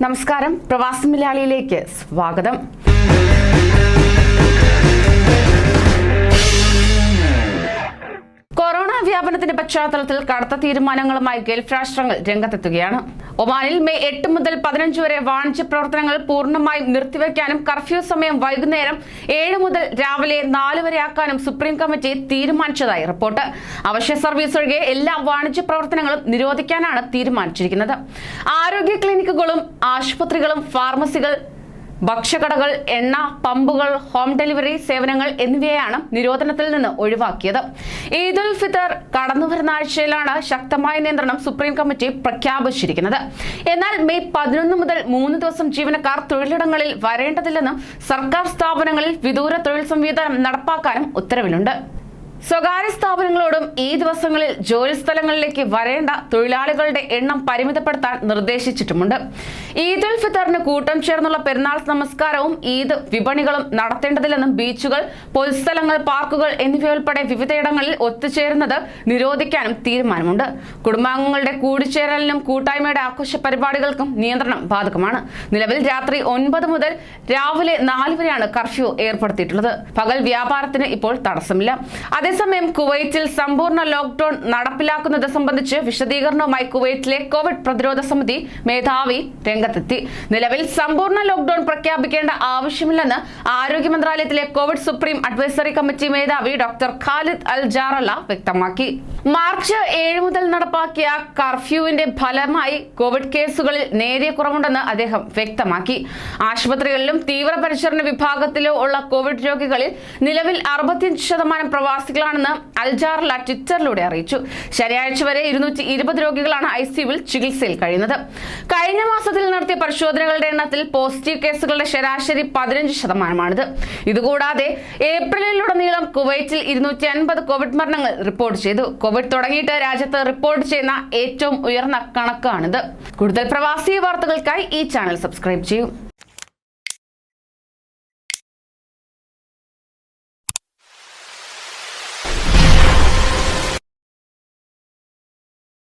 നമസ്കാരം, പ്രവാസി മലയാളിയിലേക്ക് സ്വാഗതം. കൊറോണ വ്യാപനത്തിന്റെ പശ്ചാത്തലത്തിൽ കടുത്ത തീരുമാനങ്ങളുമായി ഗൾഫ് രാഷ്ട്രങ്ങൾ രംഗത്തെത്തുകയാണ്. ഒമാനിൽ മെയ് 8 മുതൽ 15 വരെ വാണിജ്യ പ്രവർത്തനങ്ങൾ പൂർണ്ണമായും നിർത്തിവെക്കാനും കർഫ്യൂ സമയം വൈകുന്നേരം 7 മുതൽ രാവിലെ 4 വരെ ആക്കാനും സുപ്രീം കമ്മിറ്റി തീരുമാനിച്ചതായി റിപ്പോർട്ട്. അവശ്യ സർവീസ് ഒഴികെ എല്ലാ വാണിജ്യ പ്രവർത്തനങ്ങളും നിരോധിക്കാനാണ് തീരുമാനിച്ചിരിക്കുന്നത്. ആരോഗ്യ ക്ലിനിക്കുകളും ആശുപത്രികളും ഫാർമസികൾ, ഭക്ഷ്യക്കടകൾ, എണ്ണ പമ്പുകൾ, ഹോം ഡെലിവറി സേവനങ്ങൾ എന്നിവയാണ് നിരോധനത്തിൽ നിന്ന് ഒഴിവാക്കിയത്. ഈദുൽ ഫിത്തർ കടന്നുവരുന്ന ആഴ്ചയിലാണ് ശക്തമായ നിയന്ത്രണം സുപ്രീം കമ്മിറ്റി പ്രഖ്യാപിച്ചിരിക്കുന്നത്. എന്നാൽ മെയ് 11 മുതൽ 3 ദിവസം ജീവനക്കാർ തൊഴിലിടങ്ങളിൽ വരേണ്ടതില്ലെന്നും സർക്കാർ സ്ഥാപനങ്ങളിൽ വിദൂര തൊഴിൽ സംവിധാനം നടപ്പാക്കാനും ഉത്തരവിലുണ്ട്. സ്വകാര്യ സ്ഥാപനങ്ങളോടും ഈ ദിവസങ്ങളിൽ ജോലി സ്ഥലങ്ങളിലേക്ക് വരേണ്ട തൊഴിലാളികളുടെ എണ്ണം പരിമിതപ്പെടുത്താൻ നിർദ്ദേശിച്ചിട്ടുമുണ്ട്. ഈദുൽ ഫിത്തറിന് കൂട്ടം ചേർന്നുള്ള പെരുന്നാൾ നമസ്കാരവും ഈദ് വിപണികളും നടത്തേണ്ടതില്ലെന്നും ബീച്ചുകൾ, പൊതുസ്ഥലങ്ങൾ, പാർക്കുകൾ എന്നിവയുൾപ്പെടെ വിവിധയിടങ്ങളിൽ ഒത്തുചേരുന്നത് നിരോധിക്കാനും തീരുമാനമുണ്ട്. കുടുംബാംഗങ്ങളുടെ കൂടിച്ചേരലിനും കൂട്ടായ്മയുടെ ആഘോഷ പരിപാടികൾക്കും നിയന്ത്രണം ബാധകമാണ്. നിലവിൽ രാത്രി 9 മുതൽ രാവിലെ 4 വരെയാണ് കർഫ്യൂ ഏർപ്പെടുത്തിയിട്ടുള്ളത്. പകൽ വ്യാപാരത്തിന് ഇപ്പോൾ തടസ്സമില്ല. അതേസമയം കുവൈറ്റിൽ സമ്പൂർണ്ണ ലോക്ക്ഡൌൺ നടപ്പിലാക്കുന്നത് സംബന്ധിച്ച് വിശദീകരണവുമായി കുവൈറ്റിലെ കോവിഡ് പ്രതിരോധ സമിതി മേധാവി രംഗത്തെത്തി. നിലവിൽ സമ്പൂർണ്ണ ലോക്ക്ഡൌൺ പ്രഖ്യാപിക്കേണ്ട ആവശ്യമില്ലെന്ന് ആരോഗ്യ മന്ത്രാലയത്തിലെ കോവിഡ് സുപ്രീം അഡ്വൈസറി കമ്മിറ്റി മേധാവി ഡോക്ടർ ഖാലിദ് അൽ ജാറല വ്യക്തമാക്കി. മാർച്ച് 7 മുതൽ നടപ്പാക്കിയ കർഫ്യൂവിന്റെ ഫലമായി കോവിഡ് കേസുകളിൽ നേരിയ കുറവുണ്ടെന്ന് അദ്ദേഹം വ്യക്തമാക്കി. ആശുപത്രികളിലും തീവ്രപരിചരണ വിഭാഗത്തിലോ ഉള്ള കോവിഡ് രോഗികളിൽ നിലവിൽ 65% പ്രവാസികളാണെന്ന് അൽ ജാറല ട്വിറ്ററിലൂടെ അറിയിച്ചു. ശനിയാഴ്ച വരെ 220 രോഗികളാണ് ICUവിൽ ചികിത്സയിൽ കഴിയുന്നത്. കഴിഞ്ഞ മാസത്തിൽ നടത്തിയ പരിശോധനകളുടെ എണ്ണത്തിൽ പോസിറ്റീവ് കേസുകളുടെ ശരാശരി 15%. ഇതുകൂടാതെ ഏപ്രിലിലുടനീളം കുവൈറ്റിൽ 250 കോവിഡ് മരണങ്ങൾ റിപ്പോർട്ട് ചെയ്തു. കോവിഡ് തുടങ്ങിയിട്ട് രാജ്യത്ത് റിപ്പോർട്ട് ചെയ്യുന്ന ഏറ്റവും ഉയർന്ന കണക്കാണിത്. കൂടുതൽ പ്രവാസി വാർത്തകൾക്കായി ഈ ചാനൽ സബ്സ്ക്രൈബ് ചെയ്യൂ.